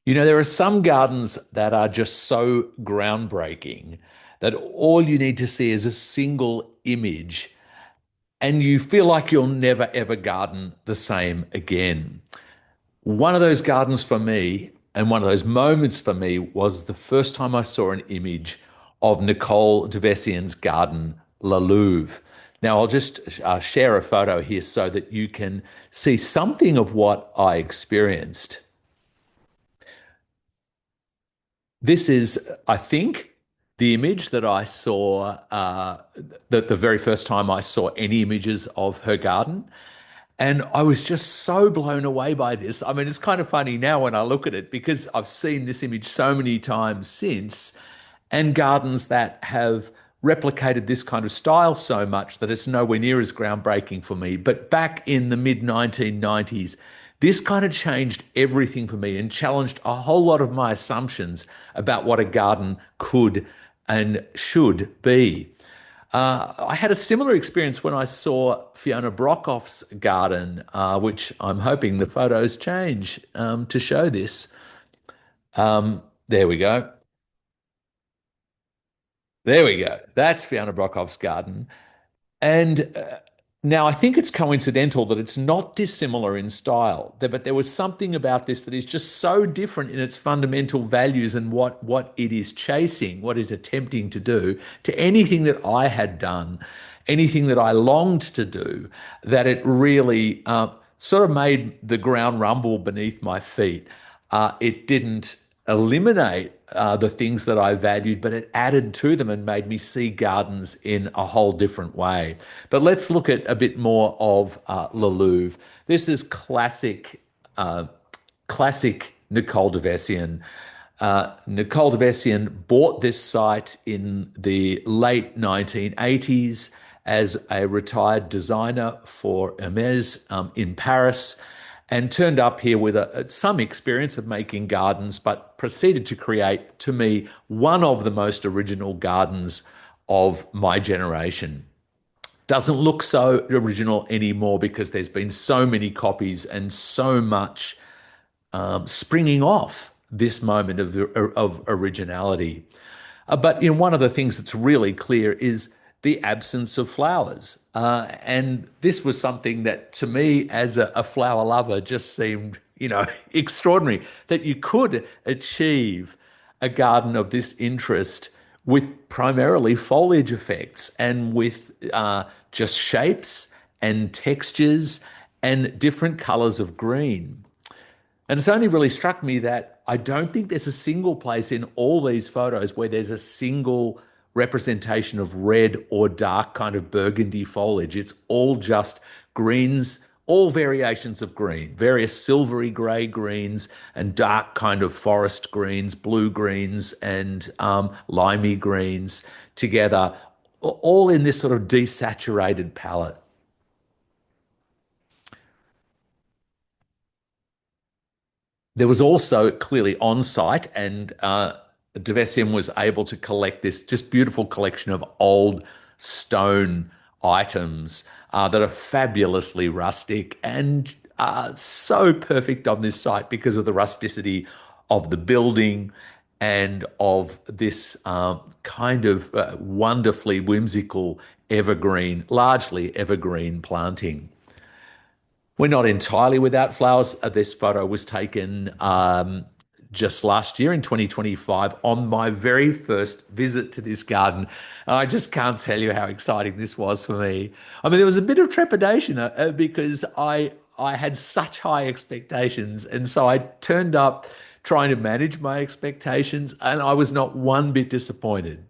There are some gardens that are just so groundbreaking that all you need to see is a single image and you feel like you'll never ever garden the same again. One of those gardens for me, and one of those moments for me, was the first time I saw an image of Nicole de Vesians' garden, Louve. Now, I'll just share a photo here so that you can see something of what I experienced. This is, I think, the image that I saw, the very first time I saw any images of her garden. And I was just so blown away by this. I mean, it's kind of funny now when I look at it because I've seen this image so many times since, and gardens that have replicated this kind of style so much that it's nowhere near as groundbreaking for me. But back in the mid 1990s, this kind of changed everything for me and challenged a whole lot of my assumptions about what a garden could and should be. I had a similar experience when I saw Fiona Brockhoff's garden, which I'm hoping the photos change to show this. There we go. There we go. That's Fiona Brockhoff's garden. And now I think it's coincidental that it's not dissimilar in style, but there was something about this that is just so different in its fundamental values and what it is chasing, what is attempting to do, to anything that I had done, anything that I longed to do, that it really sort of made the ground rumble beneath my feet. It didn't eliminate the things that I valued, but it added to them and made me see gardens in a whole different way. But let's look at a bit more of Le Louvre. This is uh, classic Nicole de Vesian. Nicole de Vesian bought this site in the late 1980s as a retired designer for Hermès in Paris and turned up here with some experience of making gardens, but proceeded to create, to me, one of the most original gardens of my generation. Doesn't look so original anymore because there's been so many copies and so much springing off this moment of originality. But one of the things that's really clear is the absence of flowers. And this was something that to me, as a flower lover, just seemed, extraordinary that you could achieve a garden of this interest with primarily foliage effects and with just shapes and textures and different colors of green. And it's only really struck me that I don't think there's a single place in all these photos where there's a single representation of red or dark kind of burgundy foliage. It's all just greens, all variations of green, various silvery grey greens and dark kind of forest greens, blue greens and limey greens together, all in this sort of desaturated palette. There was also clearly on site, and Devessian was able to collect this just beautiful collection of old stone items that are fabulously rustic and so perfect on this site because of the rusticity of the building and of this kind of wonderfully whimsical evergreen, largely evergreen planting. We're not entirely without flowers. This photo was taken just last year in 2025 on my very first visit to this garden. I just can't tell you how exciting this was for me. I mean, there was a bit of trepidation because I had such high expectations, and so I turned up trying to manage my expectations, and I was not one bit disappointed.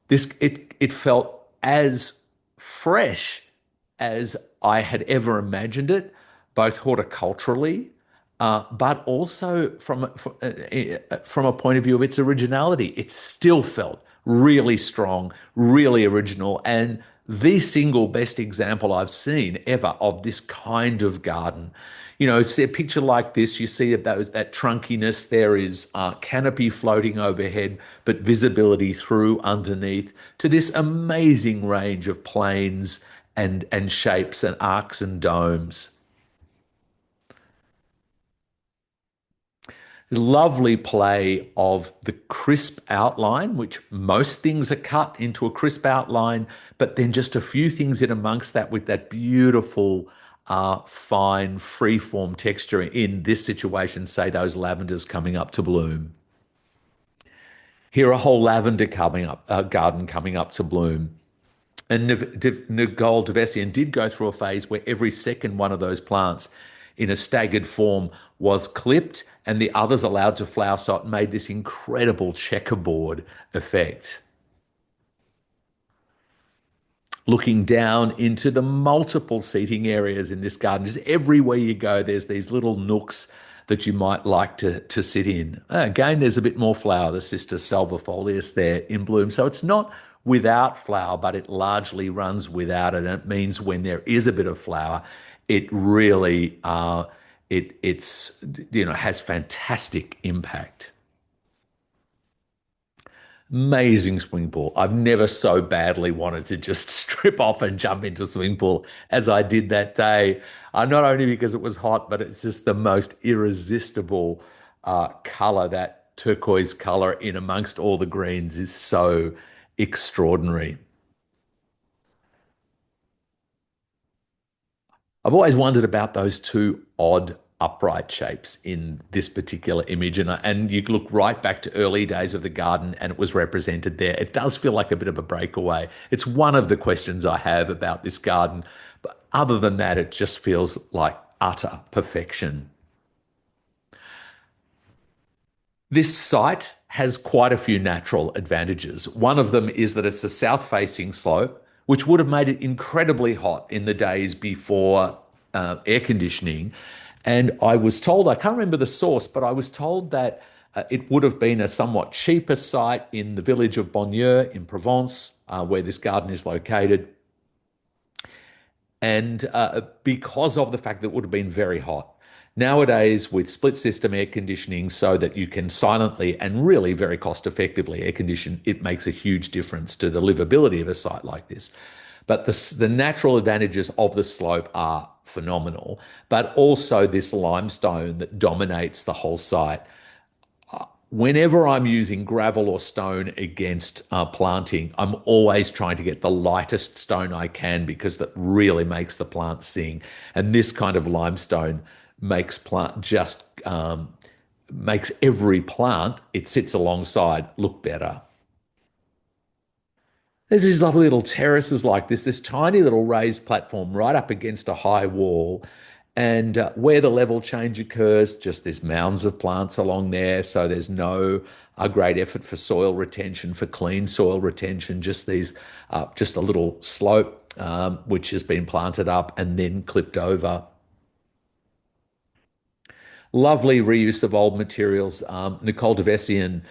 It felt as fresh as I had ever imagined it, both horticulturally, but also from a point of view of its originality. It still felt really strong, really original, and the single best example I've seen ever of this kind of garden. It's a picture like this. You see that trunkiness. There is canopy floating overhead, but visibility through underneath to this amazing range of planes and shapes and arcs and domes. Lovely play of the crisp outline, which most things are cut into a crisp outline, but then just a few things in amongst that with that beautiful, fine, free-form texture. In this situation, say those lavenders coming up to bloom. Here, a whole lavender coming up, garden coming up to bloom. And Nicole de Vesians did go through a phase where every second one of those plants in a staggered form was clipped and the others allowed to flower. So it made this incredible checkerboard effect. Looking down into the multiple seating areas in this garden, just everywhere you go, there's these little nooks that you might like to sit in. Again, there's a bit more flower, the Sister salvifolius there in bloom. So it's not without flower, but it largely runs without it. And it means when there is a bit of flower, it really it's has fantastic impact. Amazing swimming pool. I've never so badly wanted to just strip off and jump into a swimming pool as I did that day. Not only because it was hot, but it's just the most irresistible color. That turquoise color in amongst all the greens is so extraordinary. I've always wondered about those two odd upright shapes in this particular image, and you look right back to early days of the garden, and it was represented there. It does feel like a bit of a breakaway. It's one of the questions I have about this garden, but other than that, it just feels like utter perfection. This site has quite a few natural advantages. One of them is that it's a south-facing slope, which would have made it incredibly hot in the days before air conditioning. And I was told, I can't remember the source, but I was told that it would have been a somewhat cheaper site in the village of Bonnieux in Provence, where this garden is located. And because of the fact that it would have been very hot. Nowadays, with split system air conditioning, so that you can silently and really very cost effectively air condition, it makes a huge difference to the livability of a site like this. But the natural advantages of the slope are phenomenal, but also this limestone that dominates the whole site. Whenever I'm using gravel or stone against planting, I'm always trying to get the lightest stone I can because that really makes the plant sing. And this kind of limestone makes plant just makes every plant it sits alongside look better. There's these lovely little terraces like this tiny little raised platform right up against a high wall. And where the level change occurs, just there's mounds of plants along there. So there's no great effort for soil retention, for clean soil retention, just just a little slope which has been planted up and then clipped over. Lovely reuse of old materials. Nicole de Vesians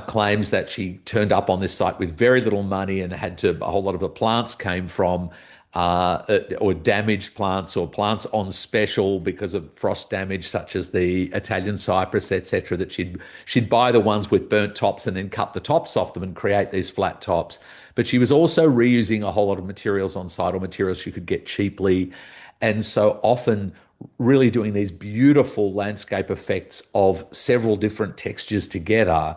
claims that she turned up on this site with very little money and a whole lot of the plants came from or damaged plants or plants on special because of frost damage, such as the Italian cypress, etc. That she'd buy the ones with burnt tops and then cut the tops off them and create these flat tops. But she was also reusing a whole lot of materials on site or materials she could get cheaply, and so often really doing these beautiful landscape effects of several different textures together.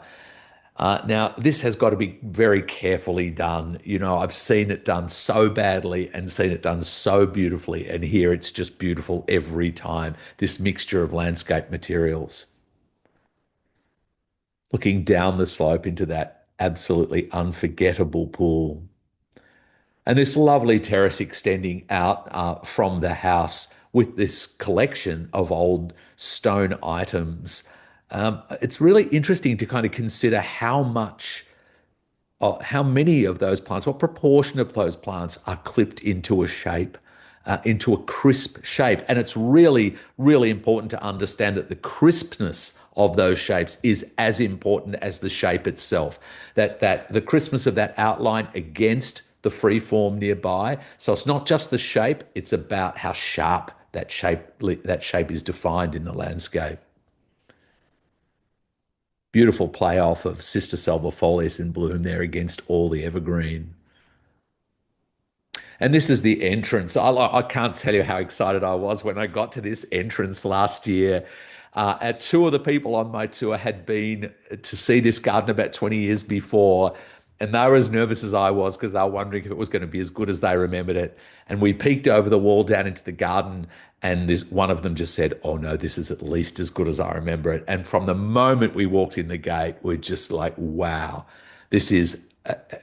Now, this has got to be very carefully done. I've seen it done so badly and seen it done so beautifully, and here it's just beautiful every time, this mixture of landscape materials. Looking down the slope into that absolutely unforgettable pool. And this lovely terrace extending out from the house with this collection of old stone items. It's really interesting to kind of consider how many of those plants, what proportion of those plants are clipped into a shape, into a crisp shape. And it's really, really important to understand that the crispness of those shapes is as important as the shape itself. That the crispness of that outline against the free form nearby. So it's not just the shape, it's about how sharp that shape is defined in the landscape. Beautiful playoff of Sister salvifolius in bloom there against all the evergreen. And this is the entrance. I can't tell you how excited I was when I got to this entrance last year. Two of the people on my tour had been to see this garden about 20 years before, and they were as nervous as I was because they were wondering if it was going to be as good as they remembered it. And we peeked over the wall down into the garden, and this one of them just said, "Oh no, this is at least as good as I remember it." And from the moment we walked in the gate, we're just like, "Wow, this is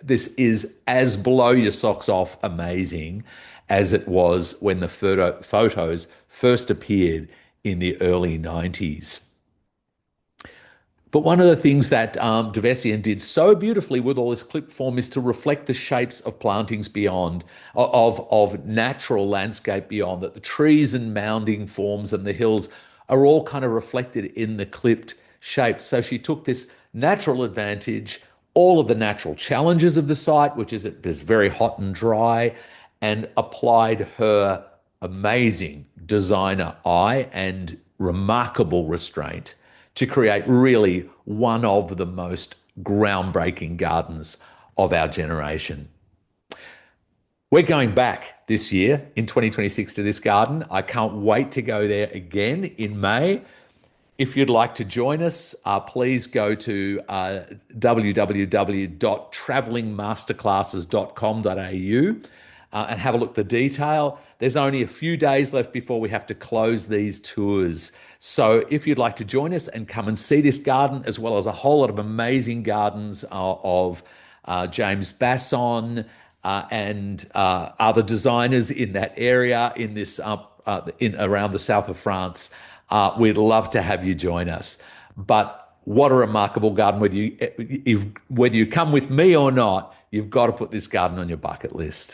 this is as blow your socks off amazing as it was when the photos first appeared in the early 90s." But one of the things that De Vesian did so beautifully with all this clip form is to reflect the shapes of plantings beyond, of natural landscape beyond, that the trees and mounding forms and the hills are all kind of reflected in the clipped shapes. So she took this natural advantage, all of the natural challenges of the site, which is it's very hot and dry, and applied her amazing designer eye and remarkable restraint to create really one of the most groundbreaking gardens of our generation. We're going back this year in 2026 to this garden. I can't wait to go there again in May. If you'd like to join us, please go to www.travellingmasterclasses.com.au and have a look at the detail. There's only a few days left before we have to close these tours. So if you'd like to join us and come and see this garden, as well as a whole lot of amazing gardens of James Basson and other designers in that area in this in around the south of France, we'd love to have you join us. But what a remarkable garden! Whether you come with me or not, you've got to put this garden on your bucket list.